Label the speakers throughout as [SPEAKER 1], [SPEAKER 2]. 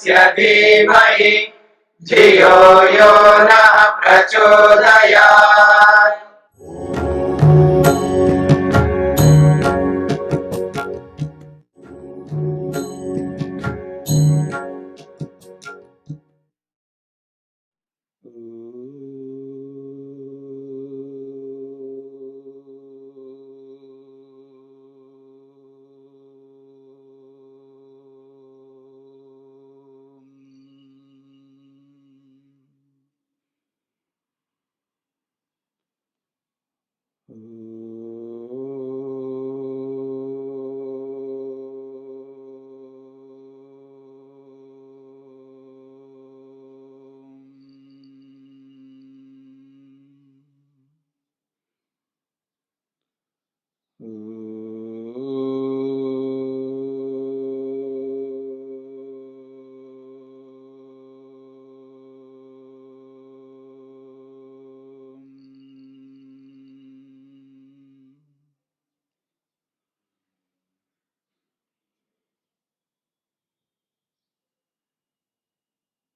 [SPEAKER 1] तस्य धीमहि धियो यो नः प्रचोदयात्।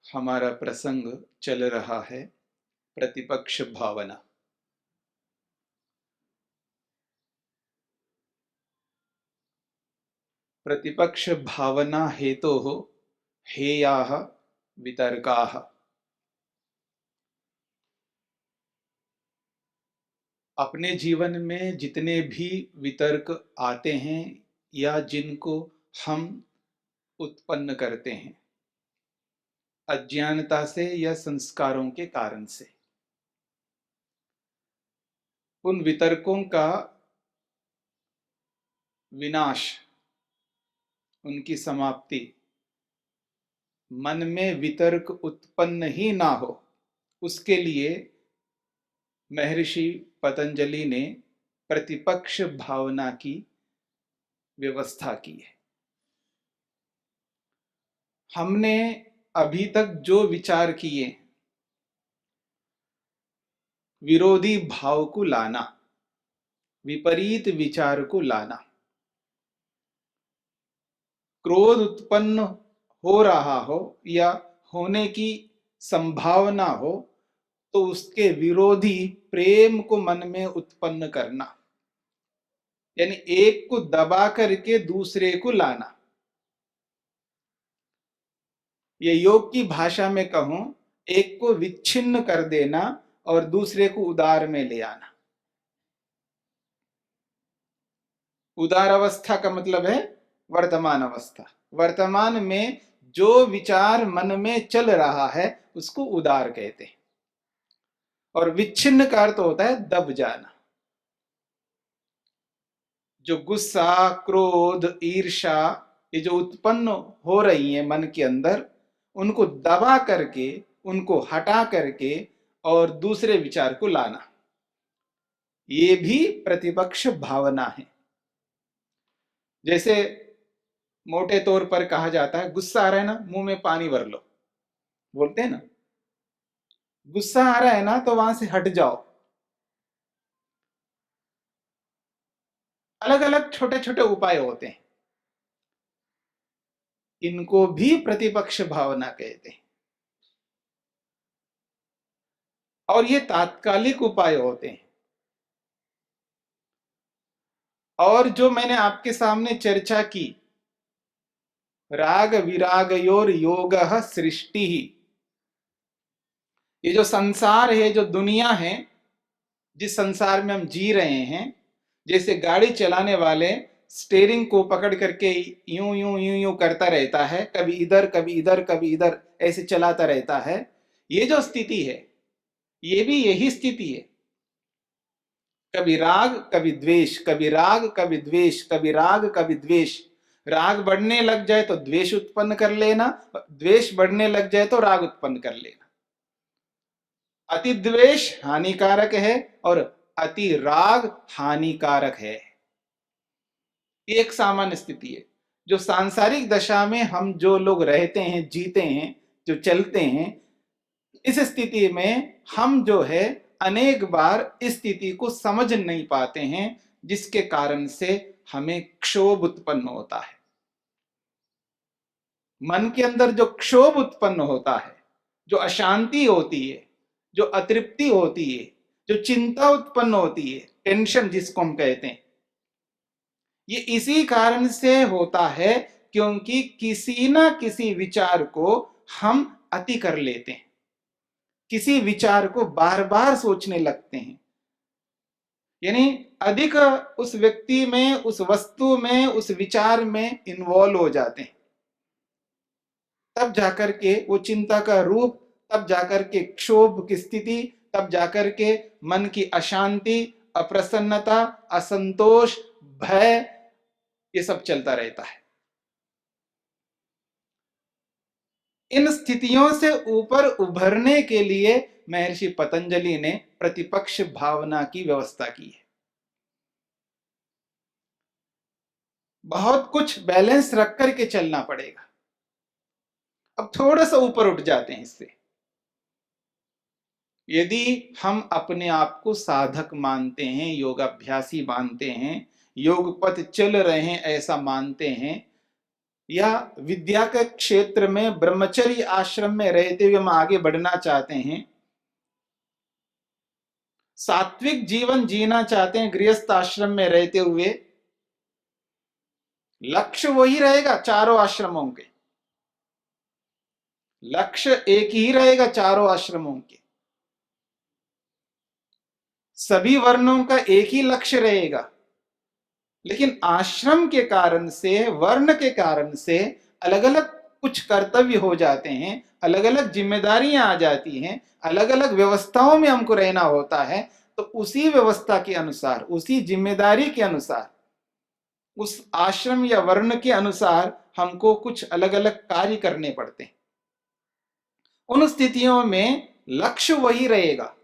[SPEAKER 2] हमारा प्रसंग चल रहा है प्रतिपक्ष भावना। प्रतिपक्ष भावना हेतोः हेयाः वितर्काः। अपने जीवन में जितने भी वितर्क आते हैं या जिनको हम उत्पन्न करते हैं अज्ञानता से या संस्कारों के कारण से, उन वितर्कों का विनाश, उनकी समाप्ति, मन में वितर्क उत्पन्न ही ना हो, उसके लिए महर्षि पतंजलि ने प्रतिपक्ष भावना की व्यवस्था की है। हमने अभी तक जो विचार किए, विरोधी भाव को लाना, विपरीत विचार को लाना, क्रोध उत्पन्न हो रहा हो या होने की संभावना हो तो उसके विरोधी प्रेम को मन में उत्पन्न करना, यानी एक को दबा करके दूसरे को लाना। ये योग की भाषा में कहूं, एक को विच्छिन्न कर देना और दूसरे को उदार में ले आना। उदार अवस्था का मतलब है वर्तमान अवस्था। वर्तमान में जो विचार मन में चल रहा है उसको उदार कहते हैं। और विच्छिन्न का अर्थ होता है दब जाना। जो गुस्सा, क्रोध, ईर्ष्या ये जो उत्पन्न हो रही है मन के अंदर, उनको दबा करके, उनको हटा करके और दूसरे विचार को लाना, ये भी प्रतिपक्ष भावना है। जैसे मोटे तौर पर कहा जाता है, गुस्सा आ रहा है ना, मुंह में पानी भर लो, बोलते हैं ना। गुस्सा आ रहा है ना तो वहां से हट जाओ। अलग अलग छोटे छोटे उपाय होते हैं, इनको भी प्रतिपक्ष भावना कहते हैं। और ये तात्कालिक उपाय होते हैं। और जो मैंने आपके सामने चर्चा की, राग विरागयोर योगः सृष्टि, ये जो संसार है, जो दुनिया है, जिस संसार में हम जी रहे हैं, जैसे गाड़ी चलाने वाले स्टीयरिंग को पकड़ करके यूं यूं यूं यूं करता रहता है, कभी इधर कभी इधर कभी इधर ऐसे चलाता रहता है, ये जो स्थिति है ये भी यही स्थिति है। कभी राग कभी द्वेष, कभी राग कभी द्वेष, कभी राग कभी द्वेष। राग बढ़ने लग जाए तो द्वेष उत्पन्न कर लेना, द्वेष बढ़ने लग जाए तो राग उत्पन्न कर लेना। अति द्वेष हानिकारक है और अति राग हानिकारक है। ये एक सामान्य स्थिति है। जो सांसारिक दशा में हम जो लोग रहते हैं, जीते हैं, जो चलते हैं, इस स्थिति में हम जो है अनेक बार इस स्थिति को समझ नहीं पाते हैं, जिसके कारण से हमें क्षोभ उत्पन्न होता है। मन के अंदर जो क्षोभ उत्पन्न होता है, जो अशांति होती है, जो अतृप्ति होती है, जो चिंता उत्पन्न होती है, टेंशन जिसको हम कहते हैं, ये इसी कारण से होता है क्योंकि किसी ना किसी विचार को हम अति कर लेते हैं, किसी विचार को बार बार सोचने लगते हैं, यानी अधिक उस व्यक्ति में, उस वस्तु में, उस विचार में इन्वॉल्व हो जाते हैं। तब जाकर के वो चिंता का रूप, तब जाकर के क्षोभ की स्थिति, तब जाकर के मन की अशांति, अप्रसन्नता, असंतोष, भय, ये सब चलता रहता है। इन स्थितियों से ऊपर उभरने के लिए महर्षि पतंजलि ने प्रतिपक्ष भावना की व्यवस्था की है। बहुत कुछ बैलेंस रख करके चलना पड़ेगा। अब थोड़ा सा ऊपर उठ जाते हैं इससे। यदि हम अपने आप को साधक मानते हैं, योगाभ्यासी मानते हैं, योग पथ चल रहे हैं ऐसा मानते हैं, या विद्या के क्षेत्र में ब्रह्मचर्य आश्रम में रहते हुए हम आगे बढ़ना चाहते हैं, सात्विक जीवन जीना चाहते हैं गृहस्थ आश्रम में रहते हुए, लक्ष्य वही रहेगा चारों आश्रमों के, लक्ष्य एक ही रहेगा चारों आश्रमों के, सभी वर्णों का एक ही लक्ष्य रहेगा। लेकिन आश्रम के कारण से, वर्ण के कारण से अलग अलग कुछ कर्तव्य हो जाते हैं, अलग अलग जिम्मेदारियां आ जाती हैं, अलग अलग व्यवस्थाओं में हमको रहना होता है। तो उसी व्यवस्था के अनुसार, उसी जिम्मेदारी के अनुसार, उस आश्रम या वर्ण के अनुसार हमको कुछ अलग अलग कार्य करने पड़ते हैं। उन स्थितियों में लक्ष्य वही रहेगा,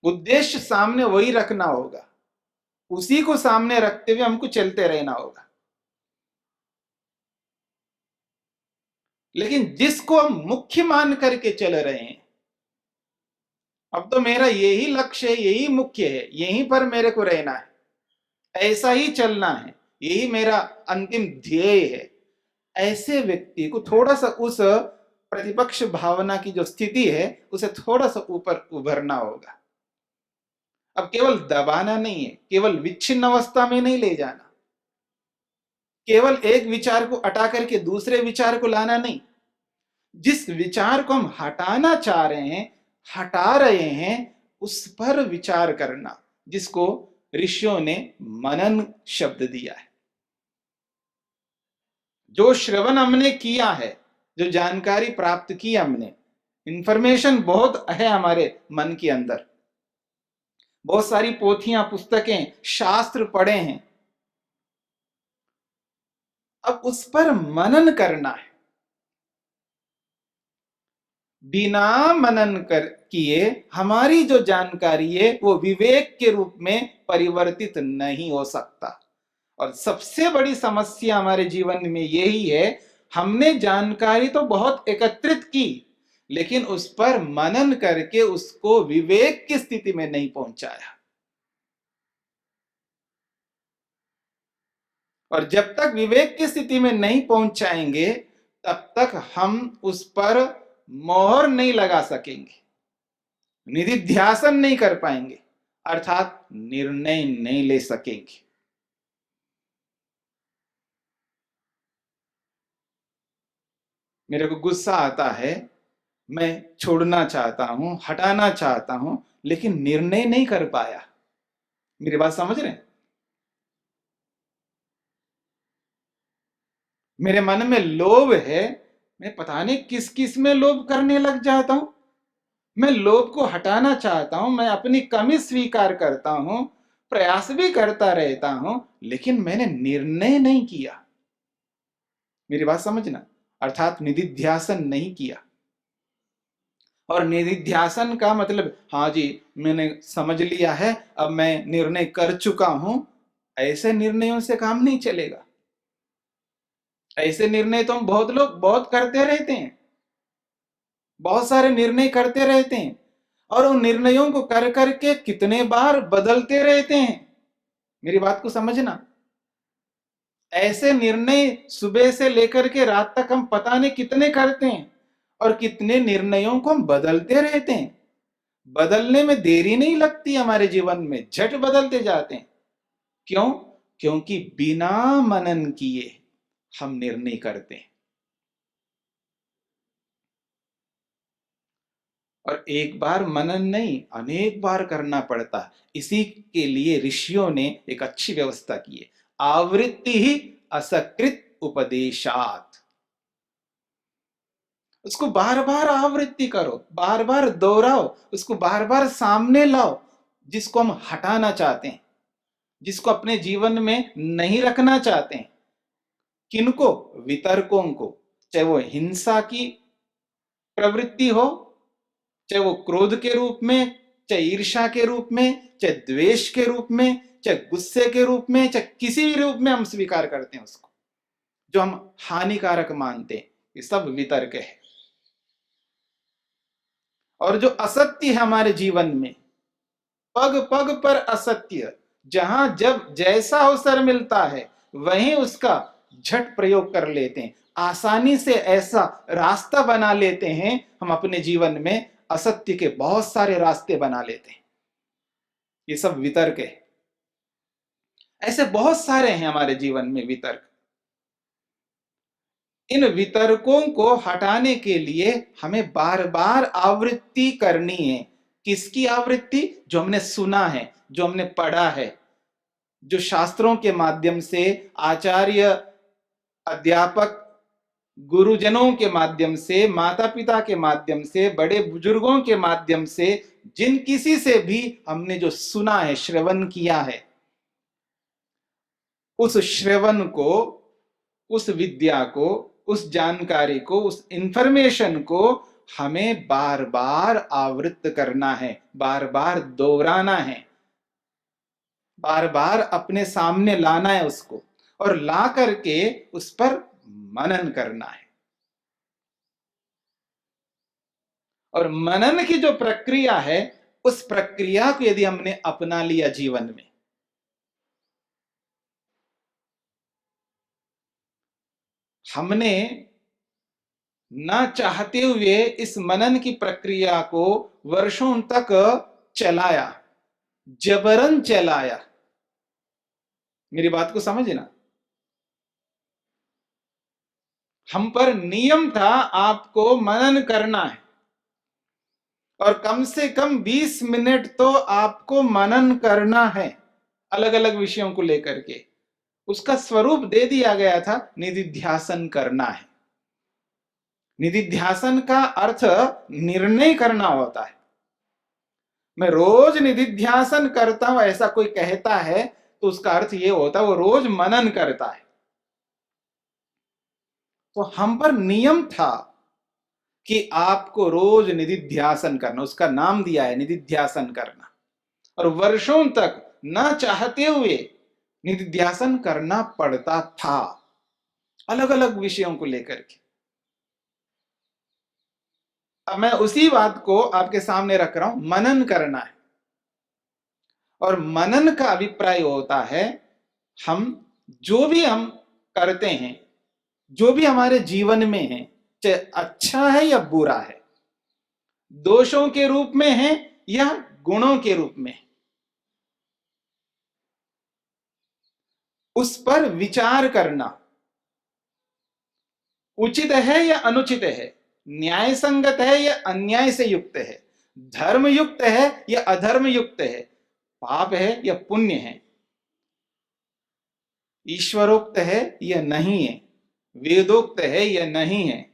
[SPEAKER 2] उद्देश्य सामने वही रखना होगा, उसी को सामने रखते हुए हमको चलते रहना होगा। लेकिन जिसको हम मुख्य मान करके चल रहे हैं, अब तो मेरा यही लक्ष्य है, यही मुख्य है, यहीं पर मेरे को रहना है, ऐसा ही चलना है, यही मेरा अंतिम ध्येय है, ऐसे व्यक्ति को थोड़ा सा उस प्रतिपक्ष भावना की जो स्थिति है उसे थोड़ा सा ऊपर उभरना होगा। अब केवल दबाना नहीं है, केवल विच्छिन्न अवस्था में नहीं ले जाना, केवल एक विचार को हटा करके दूसरे विचार को लाना नहीं, जिस विचार को हम हटाना चाह रहे हैं, हटा रहे हैं, उस पर विचार करना, जिसको ऋषियों ने मनन शब्द दिया है। जो श्रवण हमने किया है, जो जानकारी प्राप्त की हमने, इंफॉर्मेशन बहुत है हमारे मन के अंदर, बहुत सारी पोथियां, पुस्तकें, शास्त्र पढ़े हैं, अब उस पर मनन करना है। बिना मनन कर किए हमारी जो जानकारी है वो विवेक के रूप में परिवर्तित नहीं हो सकता। और सबसे बड़ी समस्या हमारे जीवन में यही है, हमने जानकारी तो बहुत एकत्रित की, लेकिन उस पर मनन करके उसको विवेक की स्थिति में नहीं पहुंचाया। और जब तक विवेक की स्थिति में नहीं पहुंचाएंगे तब तक हम उस पर मोहर नहीं लगा सकेंगे, निधिध्यासन नहीं कर पाएंगे, अर्थात निर्णय नहीं ले सकेंगे। मेरे को गुस्सा आता है, मैं छोड़ना चाहता हूं, हटाना चाहता हूं, लेकिन निर्णय नहीं कर पाया। मेरी बात समझ रहे हैं? मेरे मन में लोभ है, मैं पता नहीं किस किस में लोभ करने लग जाता हूं। मैं लोभ को हटाना चाहता हूं, मैं अपनी कमी स्वीकार करता हूं, प्रयास भी करता रहता हूं, लेकिन मैंने निर्णय नहीं किया। मेरी बात समझना, अर्थात निधिध्यासन नहीं किया। और निधिध्यासन का मतलब, हाँ जी मैंने समझ लिया है, अब मैं निर्णय कर चुका हूं, ऐसे निर्णयों से काम नहीं चलेगा। ऐसे निर्णय तो हम बहुत लोग बहुत करते रहते हैं, बहुत सारे निर्णय करते रहते हैं, और उन निर्णयों को कर करके कितने बार बदलते रहते हैं। मेरी बात को समझना, ऐसे निर्णय सुबह से लेकर के रात तक हम पता नहीं कितने करते हैं, और कितने निर्णयों को हम बदलते रहते हैं। बदलने में देरी नहीं लगती हमारे जीवन में, झट बदलते जाते हैं। क्यों? क्योंकि बिना मनन किए हम निर्णय करते हैं। और एक बार मनन नहीं, अनेक बार करना पड़ता है। इसी के लिए ऋषियों ने एक अच्छी व्यवस्था की है, आवृत्ति ही असकृत उपदेशात। उसको बार बार आवृत्ति करो, बार बार दोहराओ, उसको बार बार सामने लाओ। जिसको हम हटाना चाहते हैं, जिसको अपने जीवन में नहीं रखना चाहते हैं। किनको? वितर्कों को। चाहे वो हिंसा की प्रवृत्ति हो, चाहे वो क्रोध के रूप में, चाहे ईर्ष्या के रूप में, चाहे द्वेष के रूप में, चाहे गुस्से के रूप में, चाहे किसी भी रूप में हम स्वीकार करते हैं उसको, जो हम हानिकारक मानते हैं, ये सब वितर्क है। और जो असत्य है हमारे जीवन में, पग पग पर असत्य, जहां जब जैसा अवसर मिलता है वहीं उसका झट प्रयोग कर लेते हैं, आसानी से ऐसा रास्ता बना लेते हैं। हम अपने जीवन में असत्य के बहुत सारे रास्ते बना लेते हैं। ये सब वितर्क है। ऐसे बहुत सारे हैं हमारे जीवन में वितर्क। इन वितर्कों को हटाने के लिए हमें बार बार आवृत्ति करनी है। किसकी आवृत्ति? जो हमने सुना है, जो हमने पढ़ा है, जो शास्त्रों के माध्यम से, आचार्य, अध्यापक, गुरुजनों के माध्यम से, माता पिता के माध्यम से, बड़े बुजुर्गों के माध्यम से, जिन किसी से भी हमने जो सुना है, श्रवण किया है, उस श्रवण को, उस विद्या को, उस जानकारी को, उस इंफॉर्मेशन को हमें बार बार आवृत्त करना है, बार बार दोहराना है, बार बार अपने सामने लाना है उसको, और ला करके उस पर मनन करना है। और मनन की जो प्रक्रिया है, उस प्रक्रिया को यदि हमने अपना लिया जीवन में, हमने ना चाहते हुए इस मनन की प्रक्रिया को वर्षों तक चलाया, जबरन चलाया। मेरी बात को समझना। हम पर नियम था आपको मनन करना है, और कम से कम 20 मिनट तो आपको मनन करना है, अलग अलग विषयों को लेकर के। उसका स्वरूप दे दिया गया था, निधिध्यासन करना है। निधिध्यासन का अर्थ निर्णय करना होता है। मैं रोज निधिध्यासन करता हूं ऐसा कोई कहता है तो उसका अर्थ यह होता है वो रोज मनन करता है। तो हम पर नियम था कि आपको रोज निधिध्यासन करना, उसका नाम दिया है निधिध्यासन करना, और वर्षों तक न चाहते हुए निधिध्यासन करना पड़ता था, अलग अलग विषयों को लेकर के। अब मैं उसी बात को आपके सामने रख रहा हूं, मनन करना है। और मनन का अभिप्राय होता है, हम जो भी हम करते हैं, जो भी हमारे जीवन में है, चाहे अच्छा है या बुरा है, दोषों के रूप में है या गुणों के रूप में, उस पर विचार करना, उचित है या अनुचित है, न्याय संगत है या अन्याय से युक्त है, धर्म युक्त है या अधर्म युक्त है, पाप है या पुण्य है, ईश्वरोक्त है या नहीं है, वेदोक्त है या नहीं है,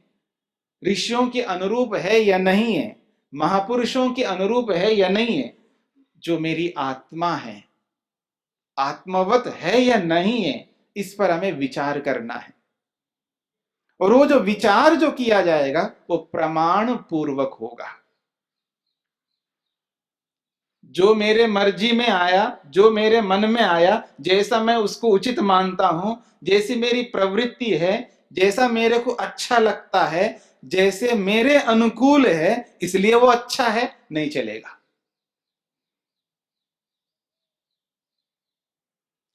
[SPEAKER 2] ऋषियों के अनुरूप है या नहीं है, महापुरुषों के अनुरूप है या नहीं है, जो मेरी आत्मा है, आत्मवत है या नहीं है, इस पर हमें विचार करना है। और वो जो विचार जो किया जाएगा वो प्रमाण पूर्वक होगा। जो मेरे मर्जी में आया, जो मेरे मन में आया, जैसा मैं उसको उचित मानता हूं, जैसी मेरी प्रवृत्ति है, जैसा मेरे को अच्छा लगता है, जैसे मेरे अनुकूल है, इसलिए वो अच्छा है, नहीं चलेगा।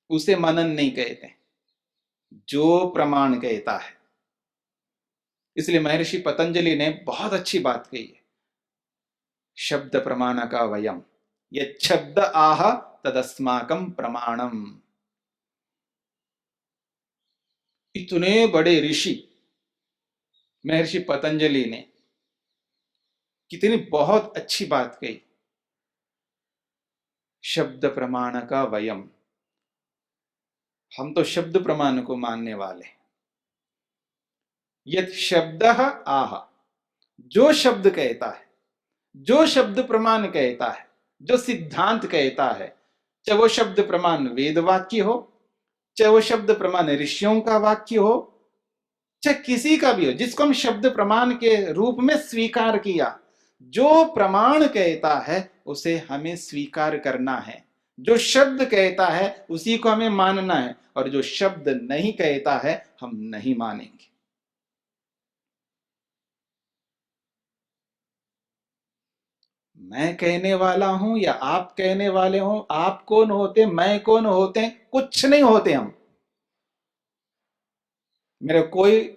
[SPEAKER 2] उसे मनन नहीं कहते। जो प्रमाण कहता है। इसलिए महर्षि पतंजलि ने बहुत अच्छी बात कही है, शब्द प्रमाण का वयम, ये शब्द आह तदस्माकम प्रमाणम। इतने बड़े ऋषि महर्षि पतंजलि ने कितनी बहुत अच्छी बात कही, शब्द प्रमाण का वयम। हम तो शब्द प्रमाण को मानने वाले। यद शब्द आह, जो शब्द कहता है, जो शब्द प्रमाण कहता है, जो सिद्धांत कहता है, चाहे वो शब्द प्रमाण वेद वाक्य हो, चाहे वो शब्द प्रमाण ऋषियों का वाक्य हो, चाहे किसी का भी हो, जिसको हम शब्द प्रमाण के रूप में स्वीकार किया, जो प्रमाण कहता है उसे हमें स्वीकार करना है। जो शब्द कहता है उसी को हमें मानना है, और जो शब्द नहीं कहता है हम नहीं मानेंगे। मैं कहने वाला हूं या आप कहने वाले हो, आप कौन होते, मैं कौन होते, कुछ नहीं होते हम। मेरा कोई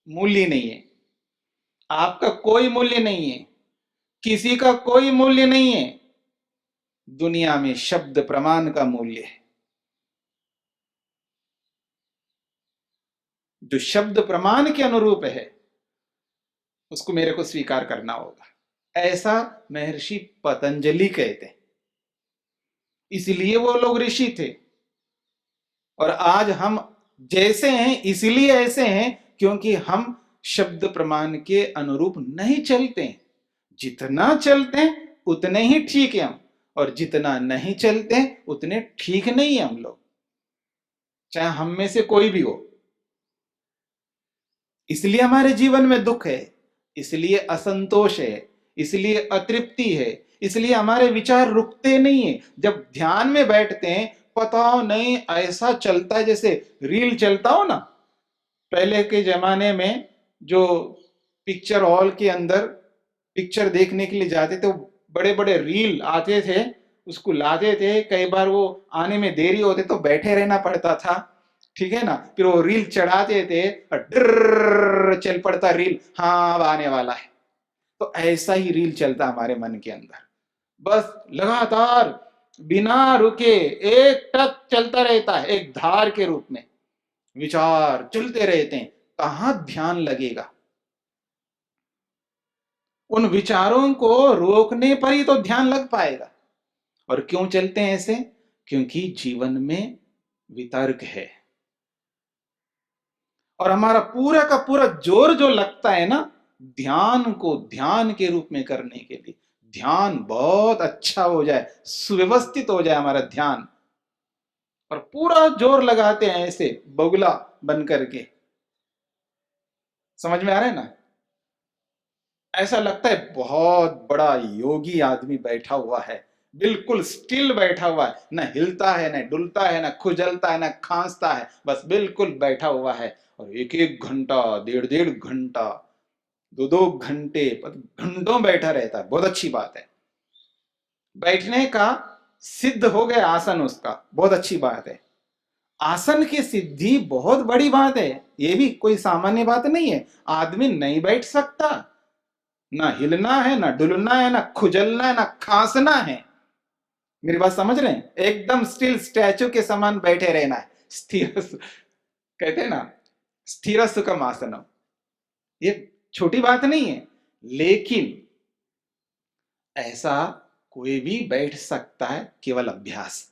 [SPEAKER 2] मूल्य नहीं है, आपका कोई मूल्य नहीं है, किसी का कोई मूल्य नहीं है। दुनिया में शब्द प्रमाण का मूल्य है। जो शब्द प्रमाण के अनुरूप है उसको मेरे को स्वीकार करना होगा, ऐसा महर्षि पतंजलि कहते हैं। इसलिए वो लोग ऋषि थे, और आज हम जैसे हैं इसलिए ऐसे हैं क्योंकि हम शब्द प्रमाण के अनुरूप नहीं चलते हैं। जितना चलते हैं उतने ही ठीक है हम, और जितना नहीं चलते हैं उतने ठीक नहीं है हम लोग, चाहे हम में से कोई भी हो। इसलिए हमारे जीवन में दुख है, इसलिए असंतोष है, इसलिए अतृप्ति है, इसलिए हमारे विचार रुकते नहीं है। जब ध्यान में बैठते हैं पता नहीं ऐसा चलता है जैसे रील चलता हो ना। पहले के जमाने में जो पिक्चर हॉल के अंदर पिक्चर देखने के लिए जाते थे, बड़े बड़े रील आते थे, उसको लाते थे, कई बार वो आने में देरी होते तो बैठे रहना पड़ता था, ठीक है ना। फिर वो रील चढ़ाते थे और डर चल पड़ता रील, हाँ अब आने वाला है। तो ऐसा ही रील चलता हमारे मन के अंदर, बस लगातार बिना रुके एक टक चलता रहता है, एक धार के रूप में विचार चलते रहते हैं। कहां ध्यान लगेगा? उन विचारों को रोकने पर ही तो ध्यान लग पाएगा। और क्यों चलते हैं ऐसे? क्योंकि जीवन में वितर्क है, और हमारा पूरा का पूरा जोर जो लगता है ना ध्यान को ध्यान के रूप में करने के लिए, ध्यान बहुत अच्छा हो जाए, सुव्यवस्थित हो जाए हमारा ध्यान, और पूरा जोर लगाते हैं ऐसे बगुला बन करके। समझ में आ रहा है ना? ऐसा लगता है बहुत बड़ा योगी आदमी बैठा हुआ है, बिल्कुल स्टिल बैठा हुआ है, न हिलता है, न डुलता है, न खुजलता है, न खांसता है, बस बिल्कुल बैठा हुआ है। और एक एक घंटा, डेढ़ डेढ़ घंटा, दो दो घंटे, घंटों बैठा रहता है। बहुत अच्छी बात है, बैठने का सिद्ध हो गया आसन उसका, बहुत अच्छी बात है। आसन की सिद्धि बहुत बड़ी बात है, ये भी कोई सामान्य बात नहीं है। आदमी नहीं बैठ सकता, ना हिलना है, ना डुलना है, ना खुजलना है, ना खांसना है। मेरी बात समझ रहे हैं? एकदम स्टिल स्टैचू के समान बैठे रहना है, स्थिर, कहते हैं ना स्थिर सुखम आसनम। ये छोटी बात नहीं है, लेकिन ऐसा कोई भी बैठ सकता है, केवल अभ्यास।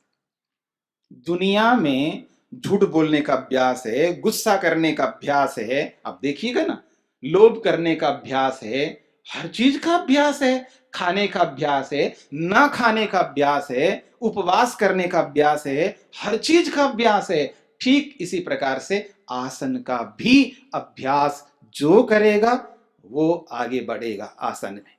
[SPEAKER 2] दुनिया में झूठ बोलने का अभ्यास है, गुस्सा करने का अभ्यास है, आप देखिएगा ना, लोभ करने का अभ्यास है, हर चीज का अभ्यास है। खाने का अभ्यास है, ना खाने का अभ्यास है, उपवास करने का अभ्यास है, हर चीज का अभ्यास है। ठीक इसी प्रकार से आसन का भी अभ्यास जो करेगा वो आगे बढ़ेगा आसन में।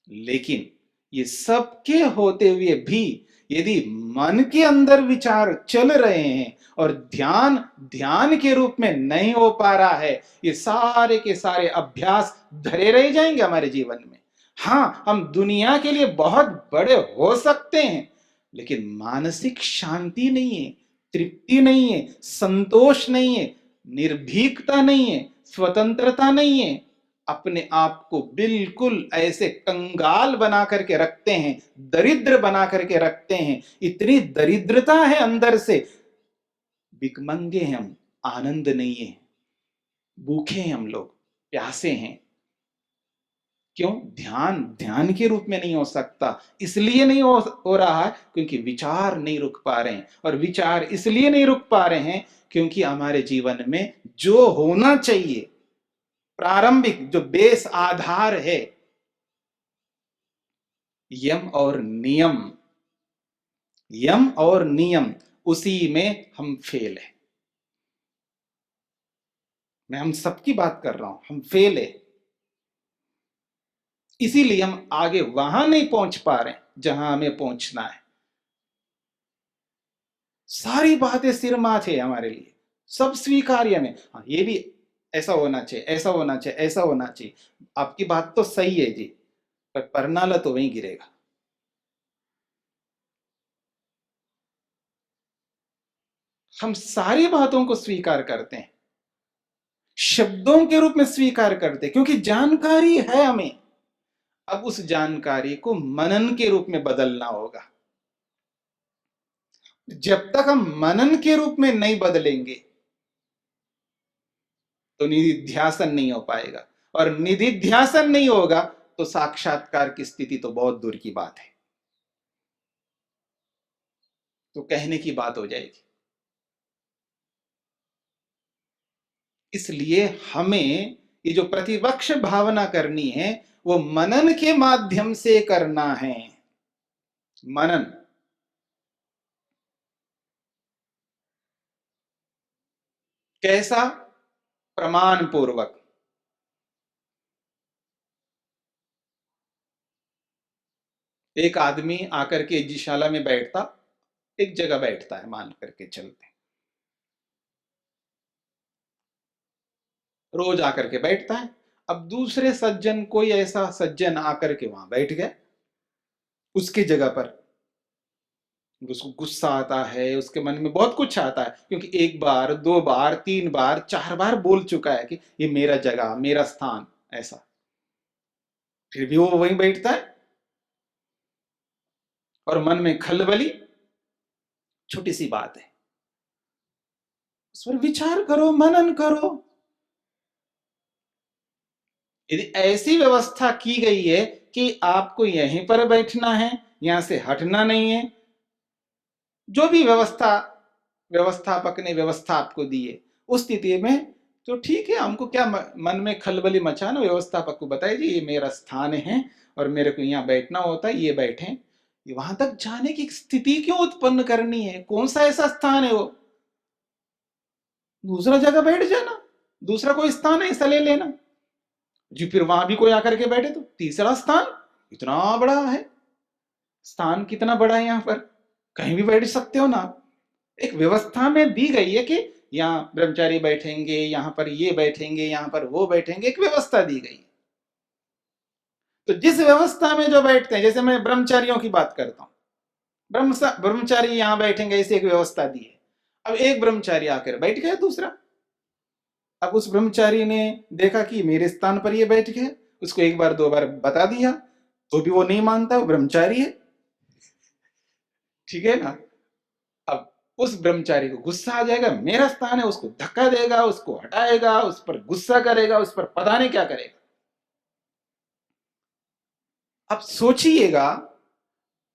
[SPEAKER 2] लेकिन ये सबके होते हुए भी यदि मन के अंदर विचार चल रहे हैं और ध्यान ध्यान के रूप में नहीं हो पा रहा है, ये सारे के सारे अभ्यास धरे रह जाएंगे हमारे जीवन में। हाँ, हम दुनिया के लिए बहुत बड़े हो सकते हैं, लेकिन मानसिक शांति नहीं है, तृप्ति नहीं है, संतोष नहीं है, निर्भीकता नहीं है, स्वतंत्रता नहीं है। अपने आप को बिल्कुल ऐसे कंगाल बना करके रखते हैं, दरिद्र बना करके रखते हैं। इतनी दरिद्रता है अंदर से, भिखमंगे हैं हम, आनंद नहीं है, भूखे हैं हम लोग, प्यासे हैं। क्यों? ध्यान ध्यान के रूप में नहीं हो सकता। इसलिए नहीं हो रहा है क्योंकि विचार नहीं रुक पा रहे हैं, और विचार इसलिए नहीं रुक पा रहे हैं क्योंकि हमारे जीवन में जो होना चाहिए, प्रारंभिक जो बेस आधार है, यम और नियम, यम और नियम, उसी में हम फेल है। मैं हम सबकी बात कर रहा हूं, हम फेल है। इसीलिए हम आगे वहां नहीं पहुंच पा रहे जहां हमें पहुंचना है। सारी बातें सिर माथे है हमारे लिए, सब स्वीकार्य में। हाँ, ये भी ऐसा होना चाहिए, ऐसा होना चाहिए, ऐसा होना चाहिए। आपकी बात तो सही है जी, पर परनाला तो वहीं गिरेगा। हम सारी बातों को स्वीकार करते हैं, शब्दों के रूप में स्वीकार करते हैं, क्योंकि जानकारी है हमें। अब उस जानकारी को मनन के रूप में बदलना होगा। जब तक हम मनन के रूप में नहीं बदलेंगे तो निधिध्यासन नहीं हो पाएगा, और निधिध्यासन नहीं होगा तो साक्षात्कार की स्थिति तो बहुत दूर की बात है, तो कहने की बात हो जाएगी। इसलिए हमें ये जो प्रतिपक्ष भावना करनी है वो मनन के माध्यम से करना है। मनन, कैसा? प्रमाण पूर्वक। एक आदमी आकर के यज्ञशाला में बैठता, एक जगह बैठता है, मान करके चलते, रोज आकर के बैठता है। अब दूसरे सज्जन, कोई ऐसा सज्जन आकर के वहां बैठ गया उसकी जगह पर, उसको गुस्सा आता है, उसके मन में बहुत कुछ आता है, क्योंकि एक बार, दो बार, तीन बार, चार बार बोल चुका है कि ये मेरा जगह, मेरा स्थान, ऐसा। फिर भी वो वहीं बैठता है और मन में खलबली। छोटी सी बात है, उस पर विचार करो, मनन करो। यदि ऐसी व्यवस्था की गई है कि आपको यहीं पर बैठना है, यहां से हटना नहीं है, जो भी व्यवस्थापक ने व्यवस्था आपको दी है, उस स्थिति में तो ठीक है, हमको क्या मन में खलबली मचाना। व्यवस्थापक को बताइए जी ये मेरा स्थान है और मेरे को यहाँ बैठना होता है, ये बैठे। वहां तक जाने की स्थिति क्यों उत्पन्न करनी है? कौन सा ऐसा स्थान है वो? दूसरा जगह बैठ जाना, दूसरा कोई स्थान है ऐसा ले लेना जी। फिर वहां भी कोई आकर के बैठे तो तीसरा स्थान इतना बड़ा है, स्थान कितना बड़ा है, यहाँ पर कहीं भी बैठ सकते हो ना। एक व्यवस्था में दी गई है कि यहाँ ब्रह्मचारी बैठेंगे, यहाँ पर ये बैठेंगे, यहाँ पर वो बैठेंगे, एक व्यवस्था दी गई। तो जिस व्यवस्था में जो बैठते हैं, जैसे मैं ब्रह्मचारियों की बात करता हूँ, ब्रह्मचारी यहाँ बैठेंगे, ऐसी एक व्यवस्था दी है। अब एक ब्रह्मचारी आकर बैठ गया, दूसरा, अब उस ब्रह्मचारी ने देखा कि मेरे स्थान पर ये बैठ गया, उसको एक बार दो बार बता दिया तो भी वो नहीं मानता, वो ब्रह्मचारी है, ठीक है ना। अब उस ब्रह्मचारी को गुस्सा आ जाएगा, मेरा स्थान है, उसको धक्का देगा, उसको हटाएगा, उस पर गुस्सा करेगा, उस पर पता नहीं क्या करेगा। अब सोचिएगा,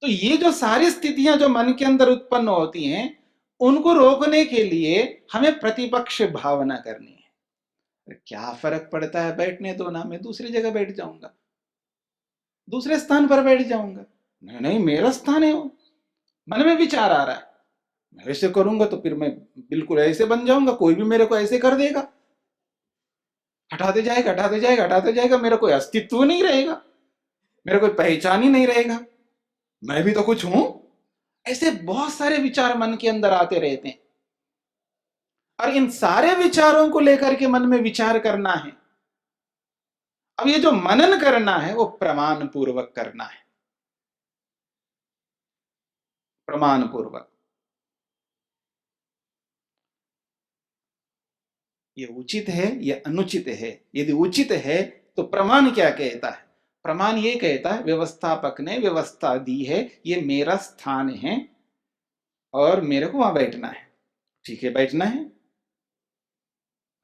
[SPEAKER 2] तो ये जो सारी स्थितियां जो मन के अंदर उत्पन्न होती हैं, उनको रोकने के लिए हमें प्रतिपक्ष भावना करनी है। क्या फर्क पड़ता है, बैठने दो ना, मैं दूसरी जगह बैठ जाऊंगा, दूसरे स्थान पर बैठ जाऊंगा। नहीं नहीं, मेरा स्थान है वो। मन में विचार आ रहा है, मैं ऐसे करूंगा तो फिर मैं बिल्कुल ऐसे बन जाऊंगा, कोई भी मेरे को ऐसे कर देगा, हटाते जाएगा, हटाते जाएगा, हटाते जाएगा, मेरा कोई अस्तित्व नहीं रहेगा, मेरा कोई पहचान ही नहीं रहेगा, मैं भी तो कुछ हूं। ऐसे बहुत सारे विचार मन के अंदर आते रहते हैं, और इन सारे विचारों को लेकर के मन में विचार करना है। अब ये जो मनन करना है वो प्रमाण पूर्वक करना है, प्रमाण पूर्वक। ये उचित है या अनुचित है? यदि उचित है तो प्रमाण क्या कहता है? प्रमाण ये कहता है व्यवस्थापक ने व्यवस्था दी है, ये मेरा स्थान है और मेरे को वहां बैठना है, ठीक है, बैठना है।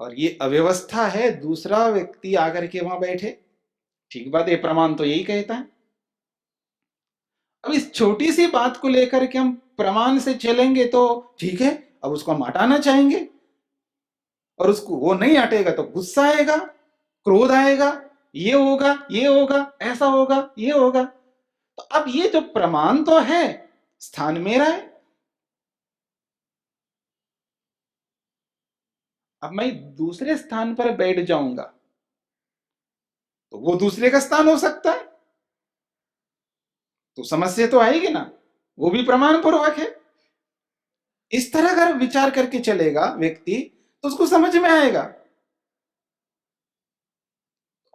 [SPEAKER 2] और ये अव्यवस्था है, दूसरा व्यक्ति आकर के वहां बैठे, ठीक बात है, प्रमाण तो यही कहता है। अब इस छोटी सी बात को लेकर के हम प्रमाण से चलेंगे तो ठीक है, अब उसको हम हटाना चाहेंगे और उसको वो नहीं हटेगा तो गुस्सा आएगा, क्रोध आएगा, ये होगा, ये होगा, ऐसा होगा, ये होगा। तो अब ये जो प्रमाण तो है, स्थान मेरा है। अब मैं दूसरे स्थान पर बैठ जाऊंगा तो वो दूसरे का स्थान हो सकता है, तो समस्या तो आएगी ना, वो भी प्रमाण पूर्वक है। इस तरह अगर विचार करके चलेगा व्यक्ति तो उसको समझ में आएगा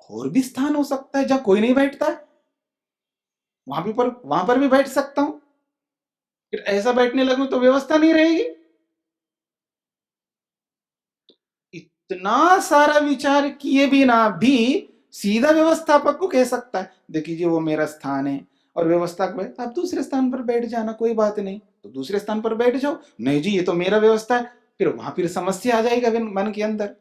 [SPEAKER 2] और भी स्थान हो सकता है जहां कोई नहीं बैठता है, वहां पर भी बैठ सकता हूं। फिर ऐसा बैठने लगूं तो व्यवस्था नहीं रहेगी। इतना सारा विचार किए बिना भी सीधा व्यवस्थापक को कह सकता है देखिए जी वो मेरा स्थान है, और व्यवस्थापक आप दूसरे स्थान पर बैठ जाना, कोई बात नहीं, तो दूसरे स्थान पर बैठ जाओ। नहीं जी ये तो मेरा व्यवस्था है, फिर समस्या आ जाएगा मन के अंदर।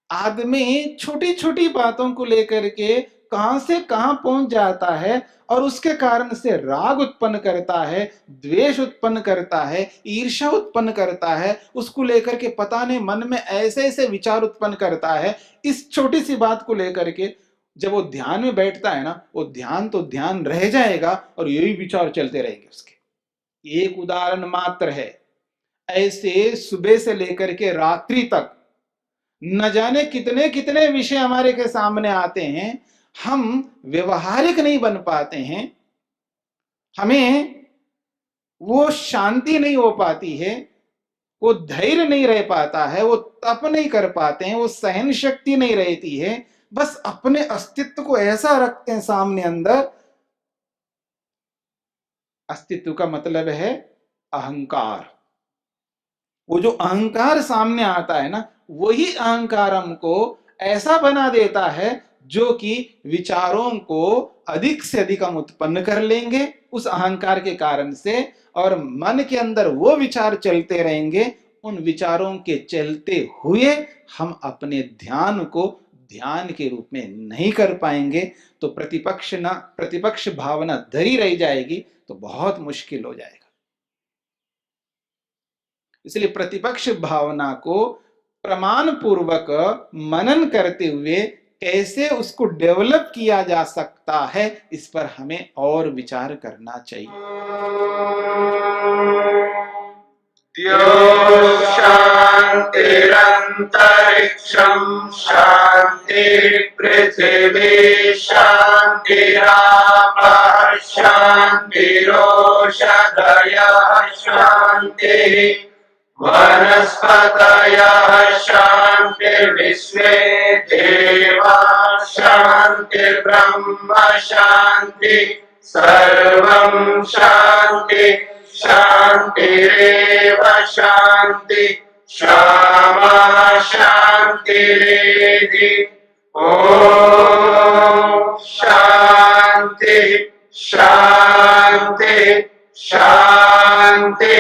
[SPEAKER 2] आदमी छोटी छोटी बातों को लेकर के कहां से कहां पहुंच जाता है और उसके कारण से राग उत्पन्न करता है, द्वेष उत्पन्न करता है, ईर्ष्या उत्पन्न करता है, उसको लेकर के पता नहीं मन में ऐसे ऐसे विचार उत्पन्न करता है। इस छोटी सी बात को लेकर के जब वो ध्यान में बैठता है ना, वो ध्यान तो ध्यान रह जाएगा और यही विचार चलते रहेंगे उसके। एक उदाहरण मात्र है, ऐसे सुबह से लेकर के रात्रि तक न जाने कितने कितने विषय हमारे के सामने आते हैं, हम व्यवहारिक नहीं बन पाते हैं, हमें वो शांति नहीं हो पाती है, वो धैर्य नहीं रह पाता है, वो तप नहीं कर पाते हैं, वो सहन शक्ति नहीं रहती है। बस अपने अस्तित्व को ऐसा रखते हैं सामने अंदर। अस्तित्व का मतलब है अहंकार। वो जो अहंकार सामने आता है ना, वही अहंकार हमको ऐसा बना देता है जो कि विचारों को अधिक से अधिक हम उत्पन्न कर लेंगे उस अहंकार के कारण से, और मन के अंदर वो विचार चलते रहेंगे। उन विचारों के चलते हुए हम अपने ध्यान को ध्यान के रूप में नहीं कर पाएंगे, तो प्रतिपक्ष भावना धरी रह जाएगी, तो बहुत मुश्किल हो जाएगा। इसलिए प्रतिपक्ष भावना को प्रमाण पूर्वक मनन करते हुए कैसे उसको डेवलप किया जा सकता है, इस पर हमें और विचार करना चाहिए।
[SPEAKER 1] शांतिरंतरिक्षं शांति पृथिवी शांतिरापः शांतिरोषधयः शांतिः वनस्पतयः शांतिर्विश्वे देवाः शांतिर्ब्रह्म शांति सर्वं शांति शांतिरेव शांति क्षमा शांतिरेधि। ओम शांति शांति शांति।